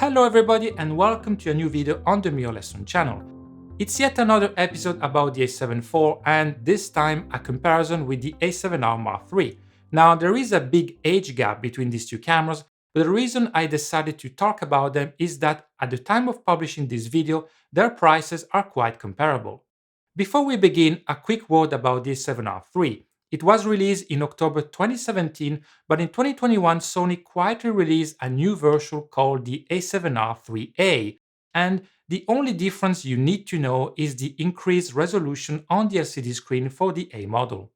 Hello everybody and welcome to a new video on the Mirror Lesson channel. It's yet another episode about the A7 IV and this time a comparison with the A7R Mark III. Now there is a big age gap between these two cameras, but the reason I decided to talk about them is that at the time of publishing this video, their prices are quite comparable. Before we begin, a quick word about the A7R III. It was released in October 2017, but in 2021 Sony quietly released a new version called the A7R IIIa, and the only difference you need to know is the increased resolution on the LCD screen for the A model.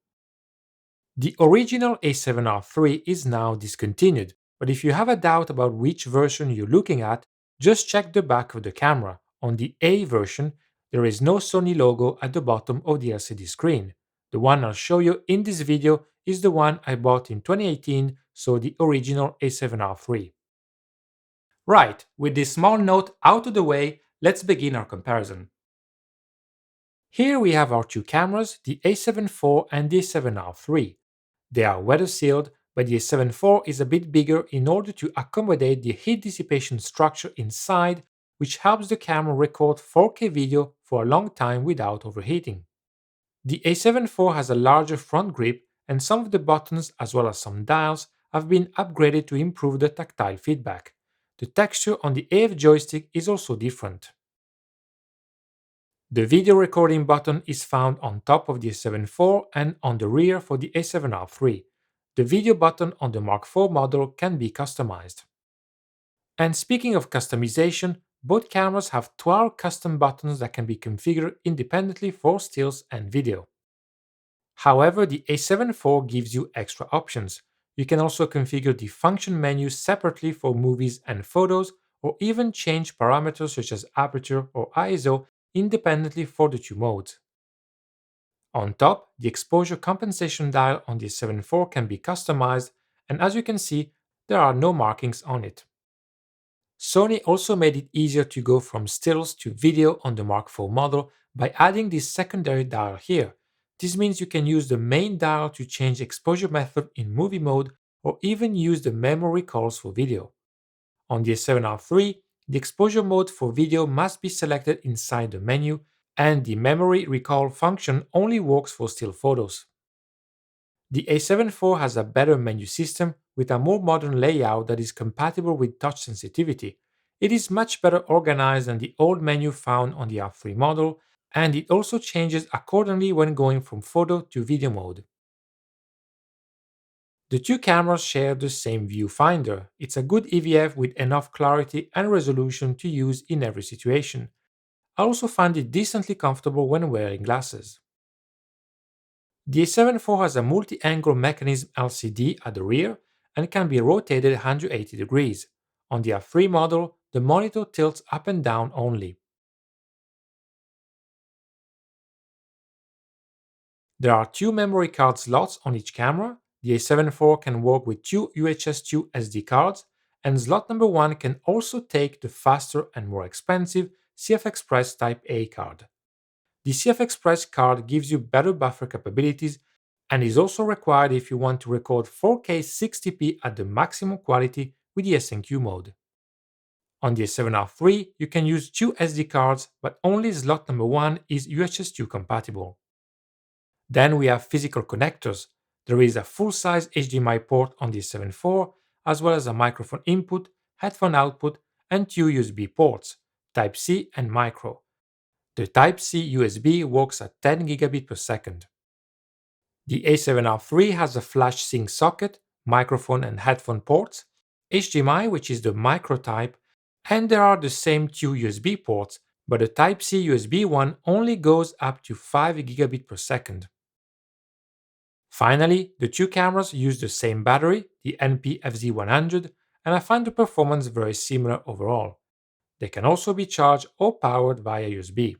The original A7R III is now discontinued, but if you have a doubt about which version you're looking at, just check the back of the camera. On the A version, there is no Sony logo at the bottom of the LCD screen. The one I'll show you in this video is the one I bought in 2018, so the original A7R III. Right, with this small note out of the way, let's begin our comparison. Here we have our two cameras, the A7 IV and the A7R III. They are weather sealed, but the A7 IV is a bit bigger in order to accommodate the heat dissipation structure inside, which helps the camera record 4K video for a long time without overheating. The A7 IV has a larger front grip, and some of the buttons as well as some dials have been upgraded to improve the tactile feedback. The texture on the AF joystick is also different. The video recording button is found on top of the A7 IV and on the rear for the A7R III. The video button on the Mark IV model can be customized. And speaking of customization, both cameras have 12 custom buttons that can be configured independently for stills and video. However, the A7 IV gives you extra options. You can also configure the function menu separately for movies and photos, or even change parameters such as aperture or ISO independently for the two modes. On top, the exposure compensation dial on the A7 IV can be customized, and as you can see, there are no markings on it. Sony also made it easier to go from stills to video on the Mark IV model by adding this secondary dial here. This means you can use the main dial to change exposure method in movie mode or even use the memory calls for video. On the A7R III, the exposure mode for video must be selected inside the menu, and the memory recall function only works for still photos. The A7 IV has a better menu system with a more modern layout that is compatible with touch sensitivity. It is much better organized than the old menu found on the R3 model, and it also changes accordingly when going from photo to video mode. The two cameras share the same viewfinder. It's a good EVF with enough clarity and resolution to use in every situation. I also find it decently comfortable when wearing glasses. The A7 IV has a multi-angle mechanism LCD at the rear and can be rotated 180 degrees. On the R3 model, the monitor tilts up and down only. There are two memory card slots on each camera. The A7 IV can work with two UHS-2 SD cards, and slot number 1 can also take the faster and more expensive CF Express Type A card. The CF Express card gives you better buffer capabilities and is also required if you want to record 4K 60p at the maximum quality with the SNQ mode. On the A7R III, you can use two SD cards, but only slot number 1 is UHS-2 compatible. Then we have physical connectors. There is a full-size HDMI port on the A7 IV, as well as a microphone input, headphone output, and two USB ports, Type-C and Micro. The Type-C USB works at 10 gigabit per second. The A7R III has a flash sync socket, microphone and headphone ports, HDMI, which is the micro type, and there are the same two USB ports, but the Type-C USB one only goes up to 5 gigabit per second. Finally, the two cameras use the same battery, the NP-FZ100, and I find the performance very similar overall. They can also be charged or powered via USB.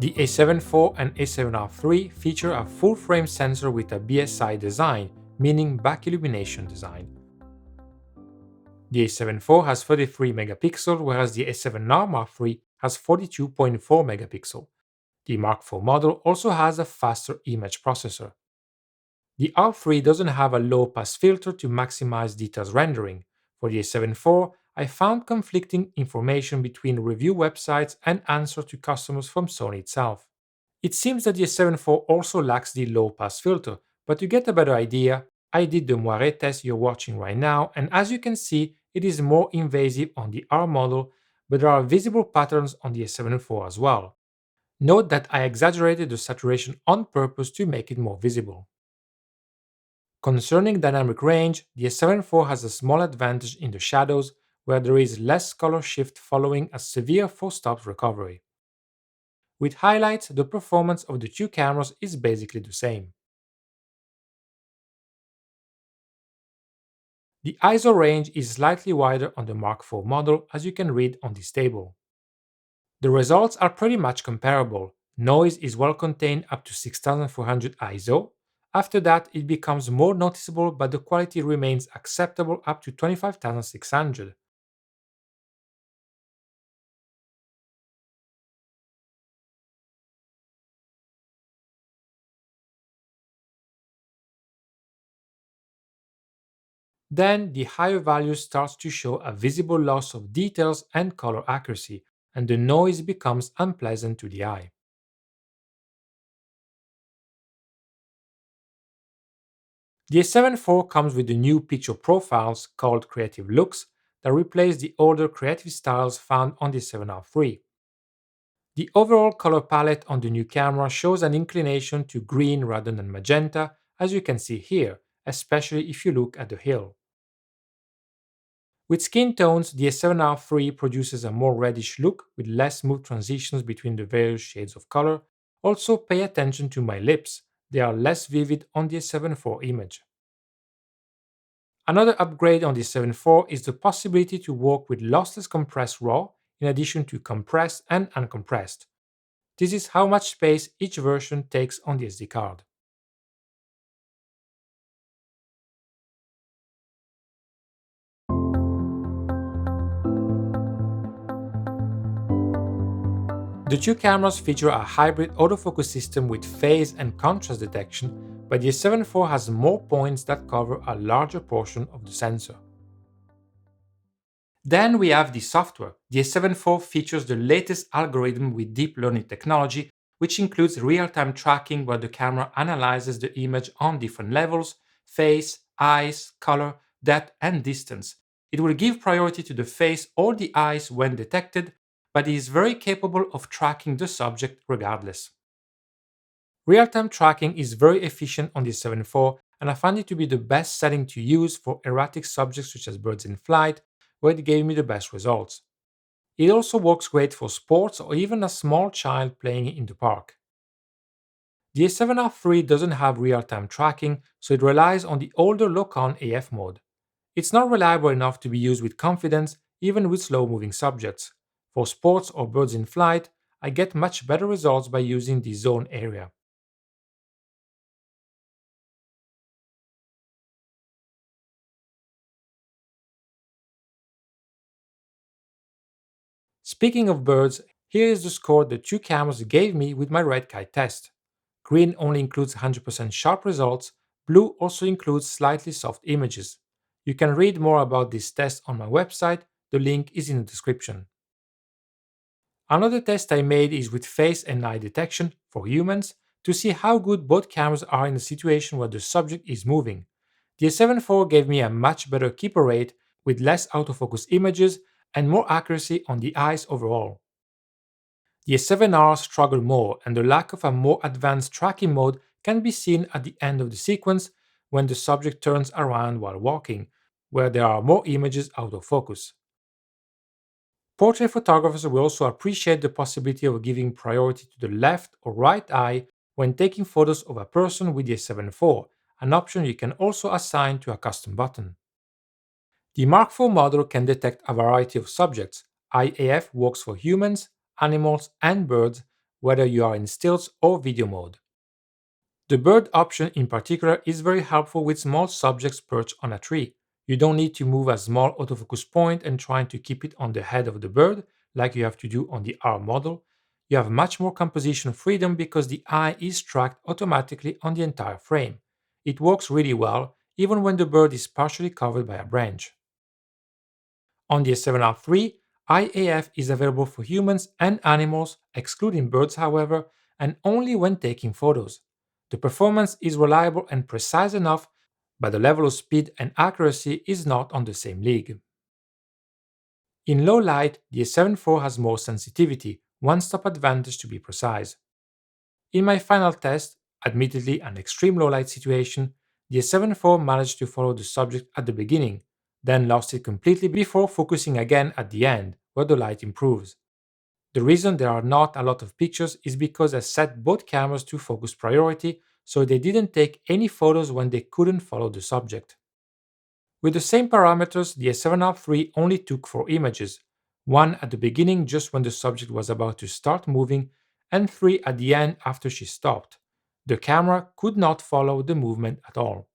The A7 IV and A7R III feature a full-frame sensor with a BSI design, meaning back illumination design. The A7 IV has 33 megapixels, whereas the A7R Mark III has 42.4 megapixels. The Mark IV model also has a faster image processor. The R3 doesn't have a low pass filter to maximize details rendering. For the A7 IV, I found conflicting information between review websites and answers to customers from Sony itself. It seems that the A7 IV also lacks the low pass filter, but to get a better idea, I did the Moiré test you're watching right now, and as you can see, it is more invasive on the R model, but there are visible patterns on the A7 IV as well. Note that I exaggerated the saturation on purpose to make it more visible. Concerning dynamic range, the A7 IV has a small advantage in the shadows, where there is less color shift following a severe 4-stops recovery. With highlights, the performance of the two cameras is basically the same. The ISO range is slightly wider on the Mark IV model, as you can read on this table. The results are pretty much comparable. Noise is well contained up to 6400 ISO. After that, it becomes more noticeable, but the quality remains acceptable up to 25600. Then the higher value starts to show a visible loss of details and color accuracy, and the noise becomes unpleasant to the eye. The A7 IV comes with the new picture profiles called Creative Looks that replace the older creative styles found on the A7R III. The overall color palette on the new camera shows an inclination to green rather than magenta, as you can see here, especially if you look at the hill. With skin tones, the A7R III produces a more reddish look with less smooth transitions between the various shades of color. Also, pay attention to my lips, they are less vivid on the A7 IV image. Another upgrade on the A7 IV is the possibility to work with lossless compressed RAW in addition to compressed and uncompressed. This is how much space each version takes on the SD card. The two cameras feature a hybrid autofocus system with phase and contrast detection, but the A7 IV has more points that cover a larger portion of the sensor. Then we have the software. The A7 IV features the latest algorithm with deep learning technology, which includes real-time tracking where the camera analyzes the image on different levels: face, eyes, color, depth, and distance. It will give priority to the face or the eyes when detected, but it is very capable of tracking the subject regardless. Real-time tracking is very efficient on the A7 IV, and I find it to be the best setting to use for erratic subjects such as birds in flight, where it gave me the best results. It also works great for sports or even a small child playing in the park. The A7R III doesn't have real-time tracking, so it relies on the older lock-on AF mode. It's not reliable enough to be used with confidence, even with slow-moving subjects. For sports or birds in flight, I get much better results by using the zone area. Speaking of birds, here is the score the two cameras gave me with my red kite test. Green only includes 100% sharp results, blue also includes slightly soft images. You can read more about this test on my website, the link is in the description. Another test I made is with face and eye detection for humans to see how good both cameras are in a situation where the subject is moving. The A7 IV gave me a much better keeper rate with less autofocus images and more accuracy on the eyes overall. The A7R struggled more, and the lack of a more advanced tracking mode can be seen at the end of the sequence when the subject turns around while walking, where there are more images out of focus. Portrait photographers will also appreciate the possibility of giving priority to the left or right eye when taking photos of a person with the A7 IV, an option you can also assign to a custom button. The Mark IV model can detect a variety of subjects. IIIa works for humans, animals, and birds, whether you are in stills or video mode. The bird option in particular is very helpful with small subjects perched on a tree. You don't need to move a small autofocus point and trying to keep it on the head of the bird like you have to do on the R model. You have much more composition freedom because the eye is tracked automatically on the entire frame. it works really well even when the bird is partially covered by a branch. On the A7R III, IAF is available for humans and animals, excluding birds, however, and only when taking photos. The performance is reliable and precise enough, but the level of speed and accuracy is not on the same league. In low light, the A7 IV has more sensitivity, one-stop advantage to be precise. In my final test, admittedly an extreme low light situation, the A7 IV managed to follow the subject at the beginning, then lost it completely before focusing again at the end, where the light improves. The reason there are not a lot of pictures is because I set both cameras to focus priority, so they didn't take any photos when they couldn't follow the subject. With the same parameters, the A7R III only took 4 images, one at the beginning just when the subject was about to start moving, and 3 at the end after she stopped. The camera could not follow the movement at all.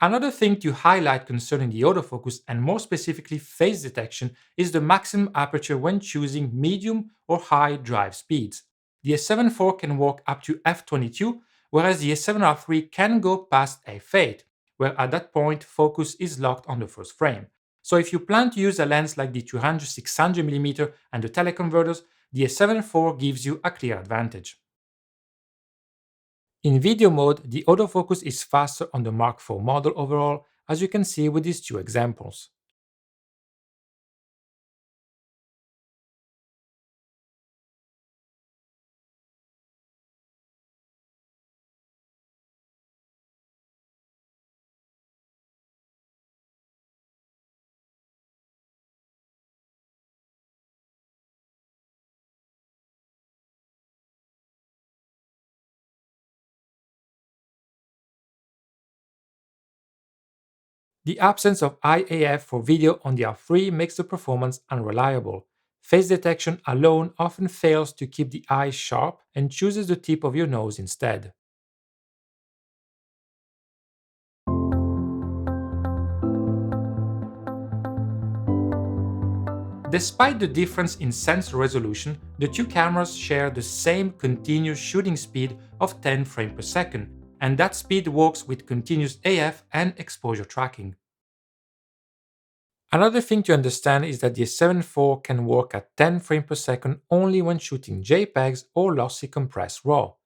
Another thing to highlight concerning the autofocus and more specifically face detection is the maximum aperture when choosing medium or high drive speeds. The A7 IV can work up to f22, whereas the A7R III can go past f8, where at that point focus is locked on the first frame. So if you plan to use a lens like the 200-600mm and the teleconverters, the A7 IV gives you a clear advantage. In video mode, the autofocus is faster on the Mark IV model overall, as you can see with these two examples. The absence of IAF for video on the R3 makes the performance unreliable. Face detection alone often fails to keep the eye sharp and chooses the tip of your nose instead. Despite the difference in sensor resolution, the two cameras share the same continuous shooting speed of 10 frames per second, and that speed works with continuous AF and exposure tracking. Another thing to understand is that the A7 IV can work at 10 frames per second only when shooting JPEGs or lossy compressed RAW.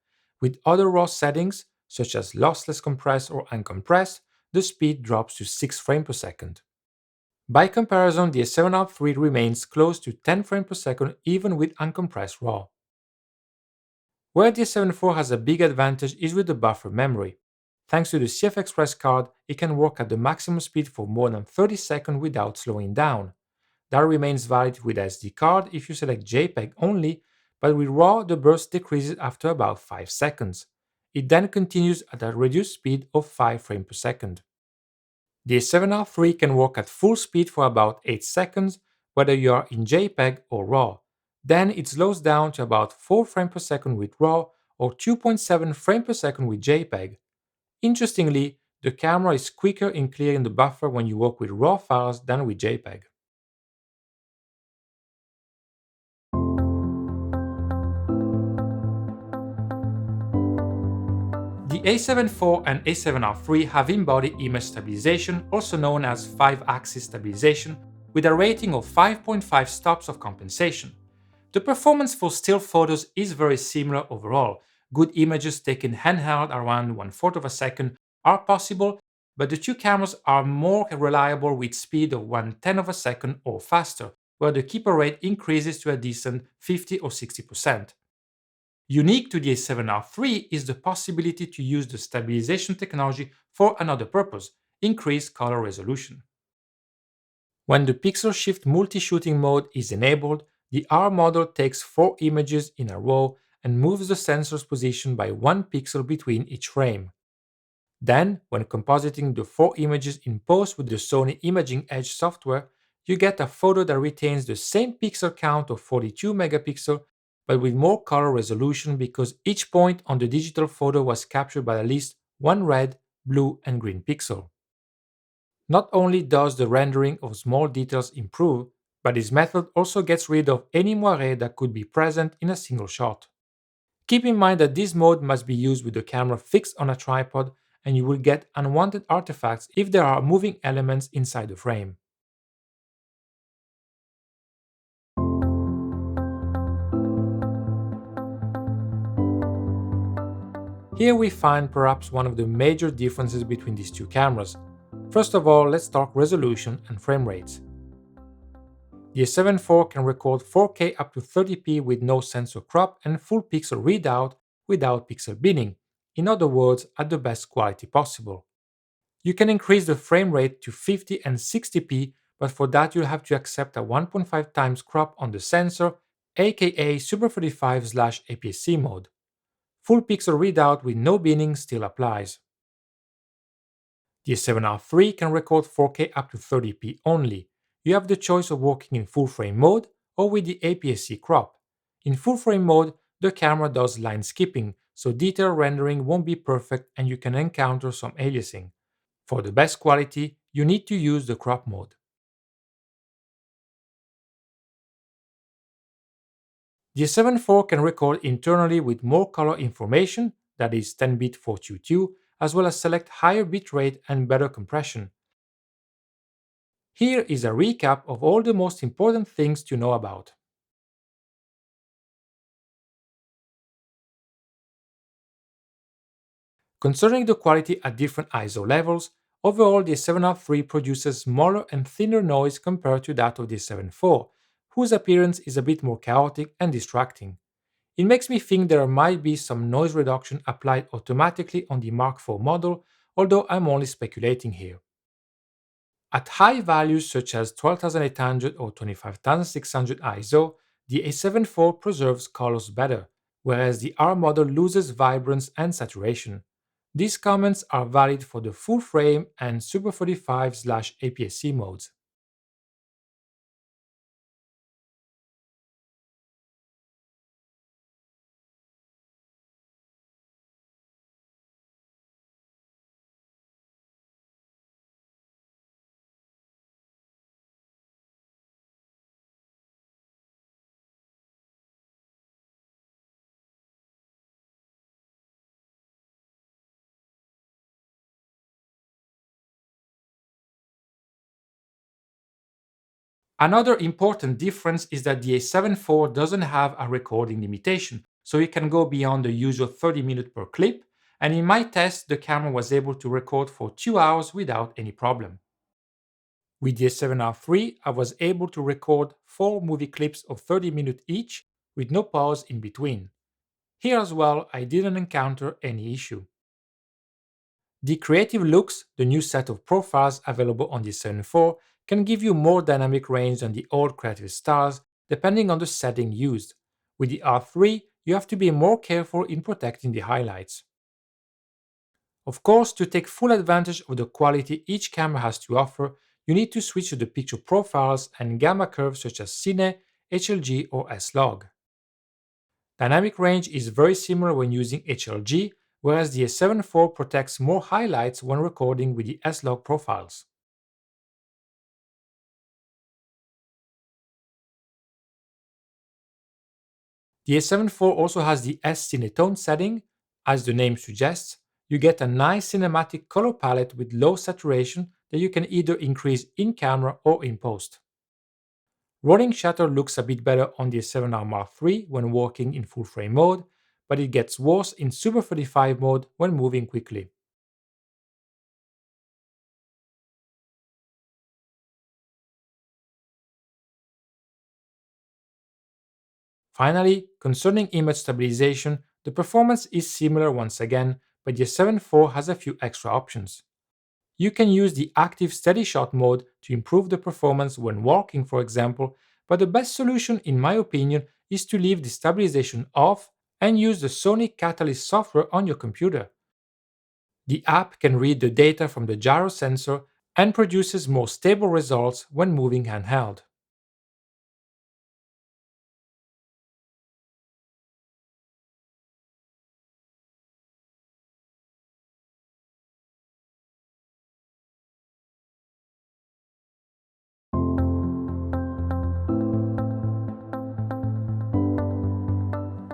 With other RAW settings, such as lossless compressed or uncompressed, the speed drops to 6 frames per second. By comparison, the A7R III remains close to 10 frames per second even with uncompressed RAW. Where the A7 IV has a big advantage is with the buffer memory. Thanks to the CF Express card, it can work at the maximum speed for more than 30 seconds without slowing down. That remains valid with SD card if you select JPEG only, but with RAW the burst decreases after about 5 seconds. It then continues at a reduced speed of 5 frames per second. The A7R III can work at full speed for about 8 seconds, whether you are in JPEG or RAW. Then it slows down to about 4 frames per second with RAW or 2.7 frames per second with JPEG. Interestingly, the camera is quicker in clearing the buffer when you work with RAW files than with JPEG. The A7 IV and A7R III have in-body image stabilization, also known as 5-axis stabilization, with a rating of 5.5 stops of compensation. The performance for still photos is very similar overall. Good images taken handheld around 1/4 of a second are possible, but the two cameras are more reliable with speed of 1/10 of a second or faster, where the keeper rate increases to a decent 50 or 60%. Unique to the A7R III is the possibility to use the stabilization technology for another purpose: increased color resolution. When the pixel shift multi-shooting mode is enabled, the R model takes 4 images in a row and moves the sensor's position by 1 pixel between each frame. Then, when compositing the 4 images in post with the Sony Imaging Edge software, you get a photo that retains the same pixel count of 42 megapixels but with more color resolution because each point on the digital photo was captured by at least one red, blue, and green pixel. Not only does the rendering of small details improve, but this method also gets rid of any moiré that could be present in a single shot. Keep in mind that this mode must be used with the camera fixed on a tripod, and you will get unwanted artifacts if there are moving elements inside the frame. Here we find perhaps one of the major differences between these two cameras. First of all, let's talk resolution and frame rates. The A7 IV can record 4K up to 30p with no sensor crop and full pixel readout without pixel binning, in other words, at the best quality possible. You can increase the frame rate to 50 and 60p, but for that you'll have to accept a 1.5 times crop on the sensor, aka Super 35/APS-C mode. Full pixel readout with no binning still applies. The A7R III can record 4K up to 30p only. You have the choice of working in full frame mode or with the APS-C crop. In full frame mode, the camera does line skipping, so detail rendering won't be perfect and you can encounter some aliasing. For the best quality, you need to use the crop mode. The A7 IV can record internally with more color information, that is 10-bit 422, as well as select higher bitrate and better compression. Here is a recap of all the most important things to know about. Concerning the quality at different ISO levels, overall the A7R III produces smaller and thinner noise compared to that of the A7 IV, whose appearance is a bit more chaotic and distracting. It makes me think there might be some noise reduction applied automatically on the Mark IV model, although I'm only speculating here. At high values such as 12800 or 25600 ISO, the A7 IV preserves colors better, whereas the R model loses vibrance and saturation. These comments are valid for the full frame and Super 45/APS-C modes. Another important difference is that the A7 IV doesn't have a recording limitation, so it can go beyond the usual 30 minutes per clip, and in my test the camera was able to record for 2 hours without any problem. With the A7R III, I was able to record 4 movie clips of 30 minutes each with no pause in between. Here as well, I didn't encounter any issue. The Creative Looks, the new set of profiles available on the A7 IV, can give you more dynamic range than the old Creative Stars, depending on the setting used. With the R3, you have to be more careful in protecting the highlights. Of course, to take full advantage of the quality each camera has to offer, you need to switch to the picture profiles and gamma curves such as Cine, HLG, or S-Log. Dynamic range is very similar when using HLG, whereas the A7 IV protects more highlights when recording with the S-Log profiles. The A7 IV also has the S-Cinetone setting. As the name suggests, you get a nice cinematic color palette with low saturation that you can either increase in camera or in post. Rolling shutter looks a bit better on the A7R Mark III when working in full frame mode, but it gets worse in Super 35 mode when moving quickly. Finally, concerning image stabilization, the performance is similar once again, but the A7 IV has a few extra options. You can use the active steady shot mode to improve the performance when walking, for example, but the best solution, in my opinion, is to leave the stabilization off and use the Sony Catalyst software on your computer. The app can read the data from the gyro sensor and produces more stable results when moving handheld.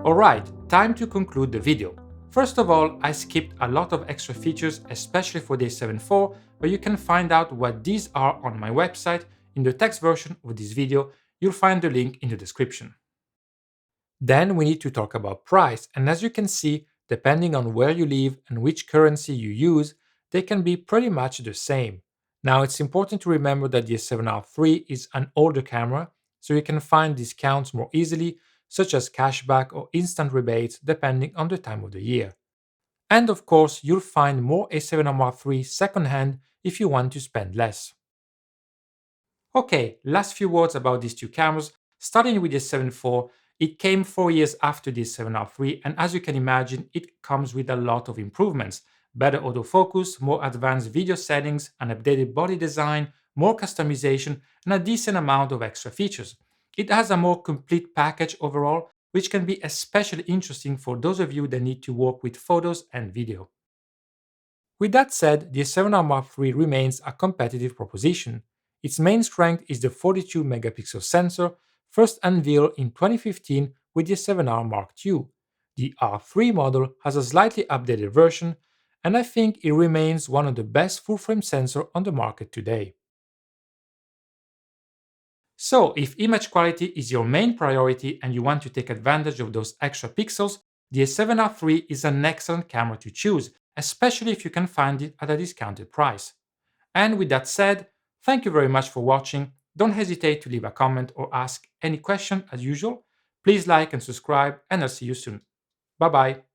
Alright, time to conclude the video. First of all, I skipped a lot of extra features, especially for the A7 IV, but you can find out what these are on my website. In the text version of this video, you'll find the link in the description. Then we need to talk about price, and as you can see, depending on where you live and which currency you use, they can be pretty much the same. Now it's important to remember that the A7R III is an older camera, so you can find discounts more easily, such as cashback or instant rebates depending on the time of the year. And of course, you'll find more A7R Mark III secondhand if you want to spend less. Okay, last few words about these two cameras. Starting with the A7 IV, it came 4 years after the A7R III, and as you can imagine, it comes with a lot of improvements. Better autofocus, more advanced video settings, an updated body design, more customization, and a decent amount of extra features. It has a more complete package overall, which can be especially interesting for those of you that need to work with photos and video. With that said, the A7R Mark III remains a competitive proposition. Its main strength is the 42 megapixel sensor, first unveiled in 2015 with the A7R Mark II. The R3 model has a slightly updated version, and I think it remains one of the best full-frame sensors on the market today. So, if image quality is your main priority and you want to take advantage of those extra pixels, the A7R III is an excellent camera to choose, especially if you can find it at a discounted price. And with that said, thank you very much for watching. Don't hesitate to leave a comment or ask any question as usual. Please like and subscribe, and I'll see you soon. Bye bye.